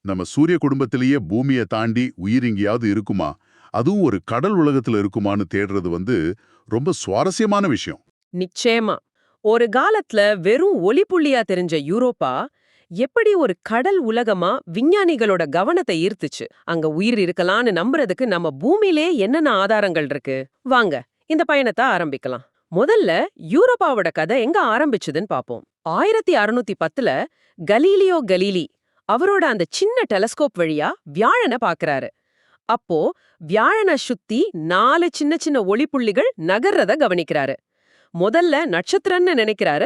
நம்ம சூரிய குடும்பத்திலேயே பூமியை தாண்டி உயிர் எங்கேயாவது இருக்குமா, அதுவும் ஒரு கடல் உலகத்துல இருக்குமான்னு தேடுறது ரொம்ப சுவாரஸ்யமான விஷயம். நிச்சயமா. ஒரு காலத்துல வெறும் ஒளிப்புள்ளியா தெரிஞ்ச யூரோப்பா எப்படி ஒரு கடல் உலகமா விஞ்ஞானிகளோட கவனத்தை ஈர்த்துச்சு. அங்க உயிர் இருக்கலாம்னு நம்புறதுக்கு நம்ம பூமியிலே என்னென்ன ஆதாரங்கள் இருக்கு? வாங்க இந்த பயணத்தை ஆரம்பிக்கலாம். முதல்ல யூரோப்பாவோட கதை எங்க ஆரம்பிச்சதுன்னு பாப்போம். 1610ல கலீலியோ கலீலி அவரோட அந்த சின்ன டெலஸ்கோப் வழியா வியாழனை பாக்குறாரு. அப்போ வியாழனை சுத்தி 4 சின்ன சின்ன ஒளிப்புள்ளிகள் நகர்றத கவனிக்கிறாரு. முதல்ல நட்சத்திரம்னு நினைக்கிறாரு.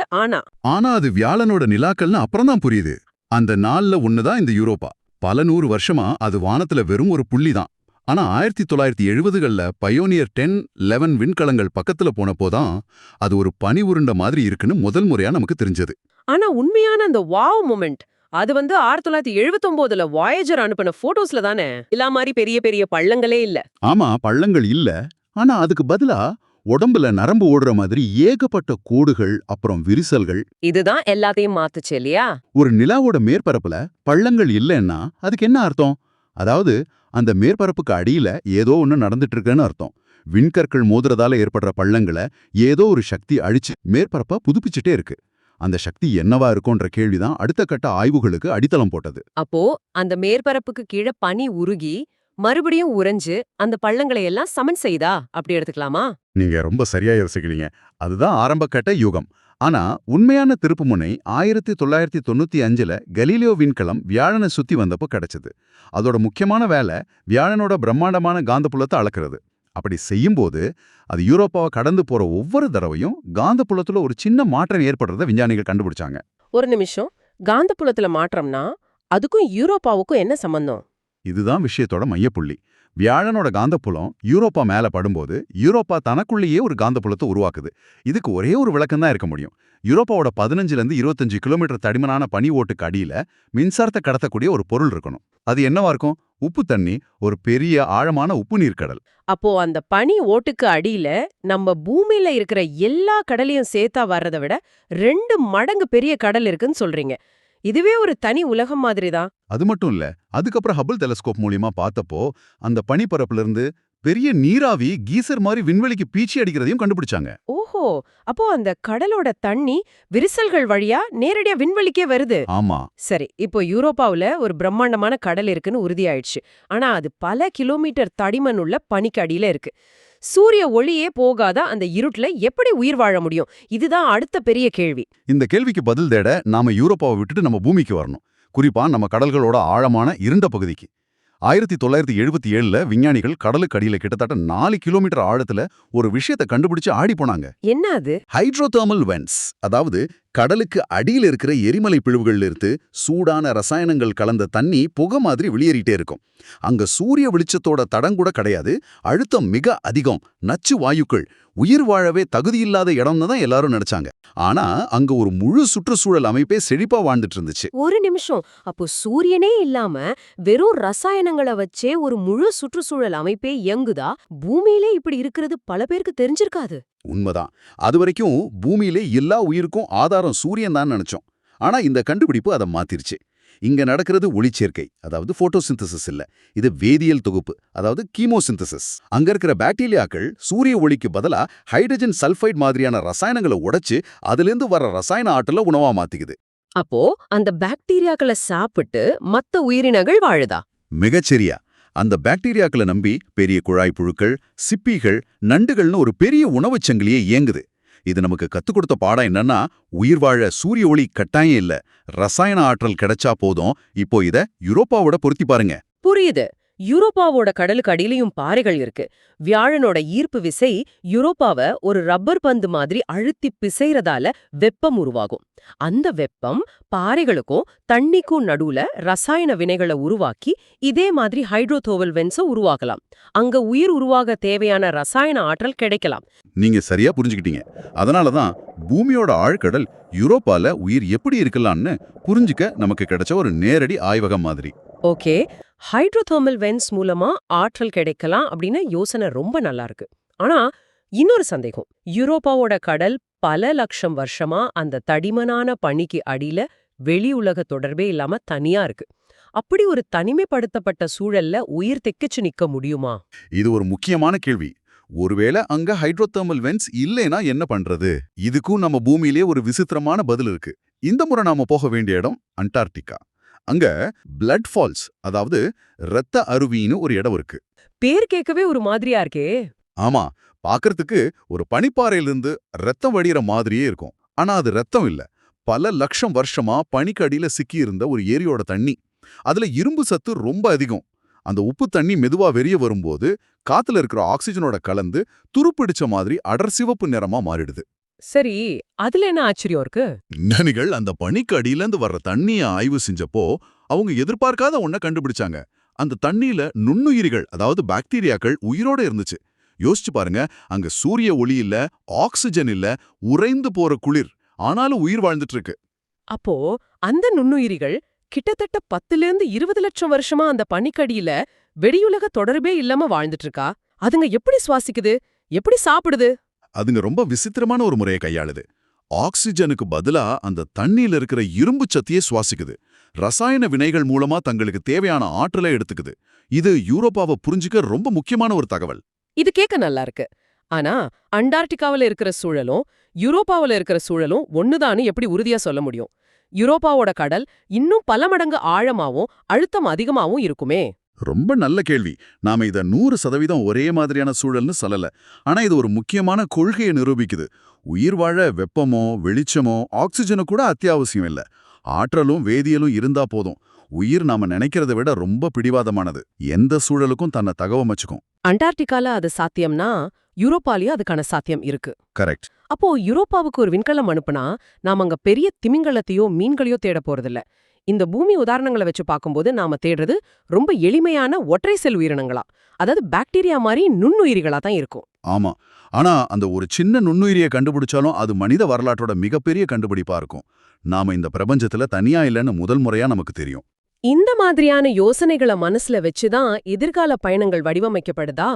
ஆனா அது வியாழனோட நிலாக்கள்னு அப்புறம் தான் புரியுது. அந்த நாள்ல ஒண்ணுதான் இந்த யூரோப்பா. பல 100 வருஷமா அது வானத்துல வெறும் ஒரு புள்ளி தான். ஆனா 1970கள்ல பயோனியர் 10, 11 விண்கலங்கள் பக்கத்துல போனப்போதான் அது ஒரு பனி உருண்ட மாதிரி இருக்குன்னு முதல் முறையா நமக்கு தெரிஞ்சது. ஆனா உண்மையான அந்த வாவ் மொமெண்ட் அது 1979ல வாயேஜர் அனுப்பின போட்டோஸ்ல தானே. இல்ல மாதிரி பெரிய பெரிய பள்ளங்களே இல்ல. ஆமா, பள்ளங்கள் இல்ல. ஆனா அதுக்கு பதிலா உடம்புல நரம்பு ஓடுற மாதிரி ஏகப்பட்ட கோடுகள், அப்புறம் விரிசல்கள். இதுதான் எல்லாத்தையும் மாத்துச்சு இல்லையா? ஒரு நிலாவோட மேற்பரப்புல பள்ளங்கள் இல்லைன்னா அதுக்கு என்ன அர்த்தம்? அதாவது அந்த மேற்பரப்புக்கு அடியில ஏதோ ஒண்ணு நடந்துட்டு இருக்குன்னு அர்த்தம். விண்கற்கள் மோதுறதால ஏற்படுற பள்ளங்களை ஏதோ ஒரு சக்தி அழிச்சு மேற்பரப்ப புதுப்பிச்சுட்டே இருக்கு. அந்த சக்தி என்னவா இருக்கும்ன்ற கேள்விதான் அடுத்த கட்ட ஆய்வுகளுக்கு அடித்தளம் போட்டது. அப்போ அந்த மேற்பரப்புக்கு கீழே பனி உருகி மறுபடியும் உறைஞ்சு அந்த பள்ளங்களை எல்லாம் சமன் செய்தா அப்படி எடுத்துக்கலாமா? நீங்க ரொம்ப சரியா யோசிக்கிறீங்க. அதுதான் ஆரம்ப கட்ட யுகம். ஆனா உண்மையான திருப்புமுனை 1995ல கலீலியோ விண்கலம் வியாழனை சுத்தி வந்தப்போ கிடைச்சது. அதோட முக்கியமான வேலை வியாழனோட பிரம்மாண்டமான காந்தப்புலத்தை அளக்கிறது. அப்படி செய்யும்போது அது யூரோப்பாவை கடந்து போற ஒவ்வொரு தடவையும் காந்தப்புலத்துல ஒரு சின்ன மாற்றம் ஏற்படுறத விஞ்ஞானிகள் கண்டுபிடிச்சாங்க. ஒரு நிமிஷம், காந்தப்புலத்துல மாற்றம்னா அதுக்கும் யூரோப்பாவுக்கும் என்ன சம்பந்தம்? இதுதான் விஷயத்தோட மையப்புள்ளி. வியாழனோட காந்தப்புலம் யூரோப்பா மேல படும்போது யூரோப்பா தனக்குள்ளேயே ஒரு காந்தப்புலத்தை உருவாக்குது. இதுக்கு ஒரே ஒரு விளக்கம் தான் இருக்க முடியும். யூரோப்பாவோட 15லேருந்து 25 கிலோமீட்டர் தடிமனான பனி ஓட்டுக்கு அடியில மின்சாரத்தை கடத்தக்கூடிய ஒரு பொருள் இருக்கணும். அது என்னவா இருக்கும்? உப்பு தண்ணி, ஒரு பெரிய ஆழமான உப்பு நீர்க்கடல். அப்போ அந்த பனி ஓட்டுக்கு அடியில நம்ம பூமியில இருக்கிற எல்லா கடலையும் சேர்த்தா வர்றதை விட 2 மடங்கு பெரிய கடல் இருக்குன்னு சொல்றீங்க. இதுவே ஒரு தனி உலகம் மாதிரி தான். அது மட்டும் இல்ல, அதுக்கப்புறம் ஹபிள் டெலஸ்கோப் மூலியமா பார்த்தப்போ அந்த பனிப்பரப்புல இருந்து பெரிய நீராவி கீசர் மாதிரி விண்வெளிக்கு பீச்சி அடிக்கிறதையும் கண்டுபிடிச்சாங்க. ஓஹோ, அப்போ அந்த கடலோட தண்ணி விரிசல்கள் வழியா நேரடியா விண்வெளிக்கே வருது. ஆமா. சரி, இப்போ யூரோப்பாவுல ஒரு பிரம்மாண்டமான கடல் இருக்குன்னு உறுதியாயிடுச்சு. ஆனா அது பல கிலோமீட்டர் தடிமன் உள்ள பனிக்கு அடியில இருக்கு. சூரிய ஒளியே போகாத அந்த இருட்டுல எப்படி உயிர் வாழ முடியும்? இதுதான் அடுத்த பெரிய கேள்வி. இந்த கேள்விக்கு பதில் தேட நாம யூரோப்பாவை விட்டுட்டு நம்ம பூமிக்கு வரணும். குறிப்பா நம்ம கடல்களோட ஆழமான இருண்ட பகுதிக்கு. 1977ல விஞ்ஞானிகள் கடலுக்கு அடியில கிட்டத்தட்ட 4 கிலோமீட்டர் ஆழத்துல ஒரு விஷயத்தை கண்டுபிடிச்சு ஆடி போனாங்க. என்ன அது? ஹைட்ரோதெர்மல் வென்ட்ஸ், அதாவது கடலுக்கு அடியில் இருக்கிற எரிமலை பிழிவுகள்ல இருந்து சூடான ரசாயனங்கள் கலந்த தண்ணி புகை மாதிரி வெளியேறிட்டே இருக்கும். அங்க சூரிய வெளிச்சத்தோட தடங்கூட கிடையாது. அழுத்தம் மிக அதிகம், நச்சு வாயுக்கள், உயிர் வாழவே தகுதியில்லாத இடம்னு தான் எல்லாரும் நினைச்சாங்க. ஆனா அங்க ஒரு முழு சுற்றுச்சூழல் அமைப்பே செழிப்பா வாழ்ந்துட்டு இருந்துச்சு. ஒரு நிமிஷம், அப்போ சூரியனே இல்லாம வெறும் ரசாயனங்களை வச்சே ஒரு முழு சுற்றுச்சூழல் அமைப்பே இயங்குதா? பூமியிலே இப்படி இருக்கிறது பல பேருக்கு தெரிஞ்சிருக்காது. உண்மைதான். அது வரைக்கும் பூமியிலே எல்லா உயிருக்கும் ஆதாரம் சூரியன் தான் நினைச்சோம். ஆனா இந்த கண்டுபிடிப்பு அதை மாத்திருச்சு. இங்க நடக்கிறது ஒளிச்சேர்க்கை, அதாவது போட்டோசிந்தசிஸ் இல்ல. இது வேதியியல் தொகுப்பு, அதாவது கீமோசிந்தசிஸ். அங்க இருக்கிற பாக்டீரியாக்கள் சூரிய ஒளிக்கு பதிலா ஹைட்ரஜன் சல்பைட் மாதிரியான ரசாயனங்களை உடைச்சு அதிலிருந்து வர ரசாயன ஆற்றலை உணவா மாத்திக்குது. அப்போ அந்த பாக்டீரியாக்களை சாப்பிட்டு மத்த உயிரினங்கள் வாழுதா? மிகச்சரியா. அந்த பாக்டீரியாக்களை நம்பி பெரிய குழாய் புழுக்கள், சிப்பிகள், நண்டுகள்னு ஒரு பெரிய உணவுச் சங்கிலியே இயங்குது. இது நமக்கு கத்துக் கொடுத்த பாடம் என்னன்னா, உயிர் வாழ சூரிய ஒளி கட்டாயம் இல்ல, ரசாயன ஆற்றல் கிடைச்சா போதும். இப்போ இத யூரோப்பாவோட பொருத்தி பாருங்க. புரியுது. யூரோப்பாவோட கடலுக்கு அடியிலையும் பாறைகள் இருக்கு. வியாழனோட ஈர்ப்பு விசை யூரோப்பாவை ஒரு ரப்பர் பந்து மாதிரி அழுத்தி பிசைறதால வெப்பம் உருவாகும். அந்த வெப்பம் பாறைகளுக்கும் தண்ணிக்கும் நடுவுல ரசாயன வினைகளை உருவாக்கி இதே மாதிரி ஹைட்ரோதெர்மல் வென்ட்ஸ உருவாக்கலாம். அங்க உயிர் உருவாக தேவையான ரசாயன ஆற்றல் கிடைக்கலாம். நீங்க சரியா புரிஞ்சுக்கிட்டீங்க. அதனாலதான் பூமியோட ஆழ்கடல் யூரோப்பால உயிர் எப்படி இருக்கலாம்னு புரிஞ்சுக்க நமக்கு கிடைச்ச ஒரு நேரடி ஆய்வகம் மாதிரி. ஓகே, ஹைட்ரோதெர்மல் வென்ட்ஸ் மூலமா ஆற்றல் கிடைக்கலாம் அப்படின்னு யோசனை ரொம்ப நல்லா இருக்கு. ஆனா இன்னொரு சந்தேகம், யூரோப்பாவோட கடல் பல லட்சம் வருஷமா அந்த தடிமனான பனிக்கு அடியில வெளி உலக தொடர்பே இல்லாம தனியா இருக்கு. அப்படி ஒரு தனிமைப்படுத்தப்பட்ட சூழல்ல உயிர் திக்கிச்சு நிக்க முடியுமா? இது ஒரு முக்கியமான கேள்வி. ஒருவேளை அங்க ஹைட்ரோதெர்மல் வென்ட்ஸ் இல்லைனா என்ன பண்றது? இதுக்கும் நம்ம பூமியிலேயே ஒரு விசித்திரமான பதில் இருக்கு. இந்த முறை நாம போக வேண்டிய இடம் அண்டார்டிகா. அங்க பிளட் ஃபால்ஸ், அதாவது இரத்த அருவின்னு ஒரு இடம் இருக்கு. பேர் கேட்கவே ஒரு மாதிரியா இருக்கே. ஆமா, பார்க்கறதுக்கு ஒரு பனிப்பாறையிலிருந்து ரத்தம் வடிகிற மாதிரியே இருக்கும். ஆனா அது ரத்தம் இல்ல. பல லட்சம் வருஷமா பனிக்கு அடியில சிக்கி இருந்த ஒரு ஏரியோட தண்ணி. அதுல இரும்பு சத்து ரொம்ப அதிகம். அந்த உப்பு தண்ணி மெதுவா வெளிய வரும்போது காத்துல இருக்கிற ஆக்சிஜனோட கலந்து துருப்பிடிச்ச மாதிரி அடர் சிவப்பு நிறமா மாறிடுது. சரி, அதுல என்ன ஆச்சரியம் இருக்கு? விஞ்ஞானிகள் அந்த பனிக்கு அடியிலேருந்து வர்ற தண்ணிய ஆய்வு செஞ்சப்போ அவங்க எதிர்பார்க்காத ஒன்ன கண்டுபிடிச்சாங்க. அந்த தண்ணியில நுண்ணுயிரிகள், அதாவது பாக்டீரியாக்கள் உயிரோட இருந்துச்சு. யோசிச்சு பாருங்க, அங்க சூரிய ஒளி இல்ல, ஆக்சிஜன் இல்ல, உறைந்து போற குளிர். ஆனாலும் உயிர் வாழ்ந்துட்டு இருக்கு. அப்போ அந்த நுண்ணுயிரிகள் கிட்டத்தட்ட 10லேருந்து 20 லட்சம் வருஷமா அந்த பனிக்கடியில வெடியுலக தொடர்பே இல்லாம வாழ்ந்துட்டு இருக்கா? அதுங்க எப்படி சுவாசிக்குது? எப்படி சாப்பிடுது? அதுங்க ரொம்ப விசித்திரமான ஒரு முறையை கையாளுது. ஆக்சிஜனுக்கு பதிலா அந்த தண்ணியில இருக்கிற இரும்பு சத்தியே சுவாசிக்குது. ரசாயன வினைகள் மூலமா தங்களுக்கு தேவையான ஆற்றலை எடுத்துக்குது. இது யூரோப்பாவை புரிஞ்சுக்க ரொம்ப முக்கியமான ஒரு தகவல். இது கேட்க நல்லா இருக்கு. ஆனா அண்டார்டிகாவுல இருக்கிற சூழலும் யூரோப்பாவுல இருக்கிற சூழலும் ஒண்ணுதான்னு எப்படி உறுதியா சொல்ல முடியும்? யூரோப்பாவோட கடல் இன்னும் பல மடங்கு ஆழமாவும் அழுத்தம் அதிகமாவும் இருக்குமே. ரொம்ப நல்ல கேள்வி. நாம இத 100% ஒரே மாதிரியான சூழல்னு சொல்லல. ஆனா இது ஒரு முக்கியமான கொள்கையை நிரூபிக்குது. உயிர் வாழ வெப்பமோ, வெளிச்சமோ, ஆக்சிஜனோ கூட அத்தியாவசியம் இல்ல. ஆற்றலும் வேதியியலும் இருந்தா போதும். உயிர் நாம நினைக்கிறத விட ரொம்ப பிடிவாதமானது. எந்த சூழலுக்கும் தன்னை தகவமைச்சுக்கும். அண்டார்டிகால அது சாத்தியம்னா யூரோப்பாலயும் அதுக்கான சாத்தியம் இருக்கு. கரெக்ட். அப்போ யூரோப்பாவுக்கு ஒரு விண்கலம் அனுப்புனா நாம அங்க பெரிய திமிங்கலத்தையோ மீன்களையோ தேட போறதில்ல. இந்த பூமி உதாரணங்களை வச்சு பார்க்கும்போது நாம தேடுறது ரொம்ப எளிமையான ஒற்றை செல் உயிரினங்களா, அதாவது பாக்டீரியா மாதிரி நுண்ணுயிரிகளா தான் இருக்கும். ஆமா. ஆனா அந்த ஒரு சின்ன நுண்ணுயிரியை கண்டுபிடிச்சாலும் அது மனித வரலாற்றோட மிகப்பெரிய கண்டுபிடிப்பா இருக்கும். நாம இந்த பிரபஞ்சத்துல தனியா இல்லைன்னு முதல் முறையா நமக்கு தெரியும். இந்த மாதிரியான யோசனைகளை மனசுல வச்சுதான் எதிர்கால பயணங்கள் வடிவமைக்கப்படுதா?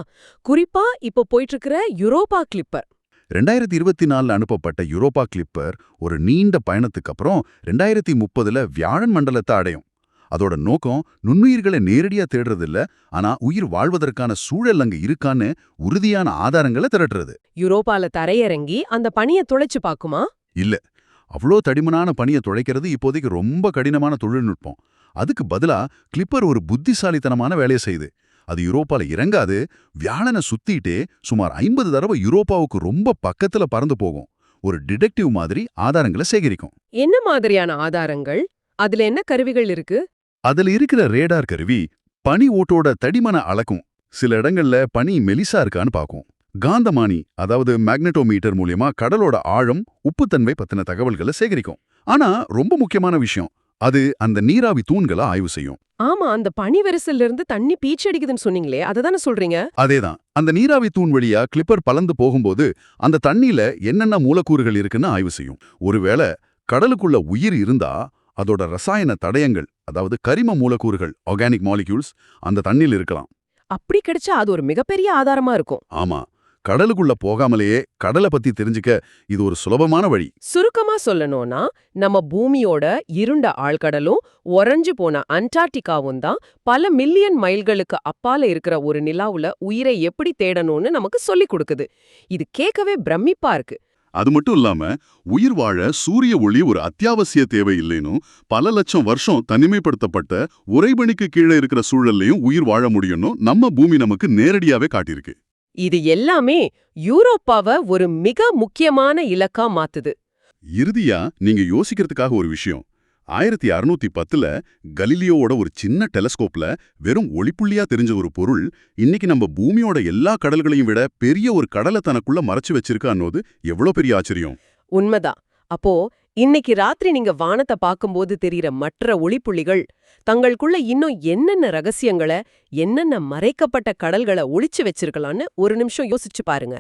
குறிப்பா இப்போ போயிட்டு இருக்கிற யூரோப்பா கிளிப்பர். 2024 அனுப்பப்பட்ட யூரோப்பா கிளிப்பர் ஒரு நீண்ட பயணத்துக்கு அப்புறம் 2030ல வியாழன் மண்டலத்தை அடையும். அதோட நோக்கம் நுண்ணுயிர்களை நேரடியா தேடுறதில்ல, ஆனா உயிர் வாழ்வதற்கான சூழல் அங்க இருக்கான்னு உறுதியான ஆதாரங்களை திரட்டுறது. யூரோப்பால தரையிறங்கி அந்த பனியை துளைச்சு பாக்குமா? இல்ல, அவ்வளோ தடிமனான பனியை துளைக்கிறது இப்போதைக்கு ரொம்ப கடினமான தொழில்நுட்பம். அதுக்கு பதிலா கிளிப்பர் ஒரு புத்திசாலித்தனமான வேலையை செய்யுது. அது யூரோப்பால இறங்காது, வியாழனை சுத்திட்டே சுமார் 50 தடவை யூரோப்பாவுக்கு ரொம்ப பக்கத்துல பறந்து போகும். ஒரு டிடெக்டிவ் மாதிரி ஆதாரங்களை சேகரிக்கும். என்ன மாதிரியான ஆதாரங்கள்? அதுல என்ன கருவிகள் இருக்கு? அதுல இருக்கிற ரேடார் கருவி பனி ஓட்டோட தடிமன அளக்கும். சில இடங்கள்ல பனி மெலிசா இருக்கான்னு பார்க்கும். காந்தமானி, அதாவது மேக்னெட்டோமீட்டர் மூலியமா கடலோட ஆழம், உப்புத்தன்மை பத்தின தகவல்களை சேகரிக்கும். ஆனா ரொம்ப முக்கியமான விஷயம், அது அந்த நீராவி தூண்களை ஆய்வு செய்யும். ஆமா, அந்த பனி வெரிசல்ல இருந்து தண்ணி பீச்சடிக்குதுன்னு சொன்னீங்களே, அததானே சொல்றீங்க? அதேதான். அந்த நீராவி தூண் வழியா கிளிப்பர் பலந்து போகும்போது அந்த தண்ணியில என்னென்ன மூலக்கூறுகள் இருக்குன்னு ஆய்வு செய்யும். ஒருவேளை கடலுக்குள்ள உயிர் இருந்தா அதோட ரசாயன தடயங்கள், அதாவது கரிம மூலக்கூறுகள், ஆர்கானிக் மாலிக்யூல்ஸ் அந்த தண்ணியில் இருக்கலாம். அப்படி கிடைச்சா அது ஒரு மிகப்பெரிய ஆதாரமா இருக்கும். ஆமா, கடலுக்குள்ள போகாமலேயே கடலை பத்தி தெரிஞ்சுக்க இது ஒரு சுலபமான வழி. சுருக்கமா சொல்லணும்னா நம்ம பூமியோட இருண்ட ஆழ்கடலும் உறைஞ்சு போன அண்டார்டிகாவும் தான் பல மில்லியன் மைல்களுக்கு அப்பால இருக்கிற ஒரு நிலாவுல உயிரை எப்படி தேடணும்னு நமக்கு சொல்லிக் கொடுக்குது. இது கேட்கவே பிரமிப்பா இருக்கு. அது மட்டும் இல்லாம உயிர் வாழ சூரிய ஒளி ஒரு அத்தியாவசிய தேவை இல்லைனும், பல லட்சம் வருஷம் தனிமைப்படுத்தப்பட்ட உறைபனிக்கு கீழே இருக்கிற சூழல்லையும் உயிர் வாழ முடியும்னு நம்ம பூமி நமக்கு நேரடியாவே காட்டியிருக்கு. இது எல்லாமே யூரோப்பாவை ஒரு மிக முக்கியமான இலக்கா மாத்துது. இறுதியா நீங்க யோசிக்கிறதுக்காக ஒரு விஷயம். 1610ல கலீலியோவோட ஒரு சின்ன டெலஸ்கோப்ல வெறும் ஒளிப்புள்ளியா தெரிஞ்ச ஒரு பொருள் இன்னைக்கு நம்ம பூமியோட எல்லா கடல்களையும் விட பெரிய ஒரு கடலை தனக்குள்ள மறைச்சு வச்சிருக்கான்னோது எவ்வளவு பெரிய ஆச்சரியம். உண்மைதான். அப்போ இன்னைக்கு ராத்திரி நீங்க வானத்தை பார்க்கும்போது தெரியற மற்ற ஒளிப்புள்ளிகள் தங்களுக்குள்ள இன்னும் என்னென்ன ரகசியங்களை, என்னென்ன மறைக்கப்பட்ட கடல்களை ஒளிச்சு வச்சிருக்கலான்னு ஒரு நிமிஷம் யோசிச்சு பாருங்க.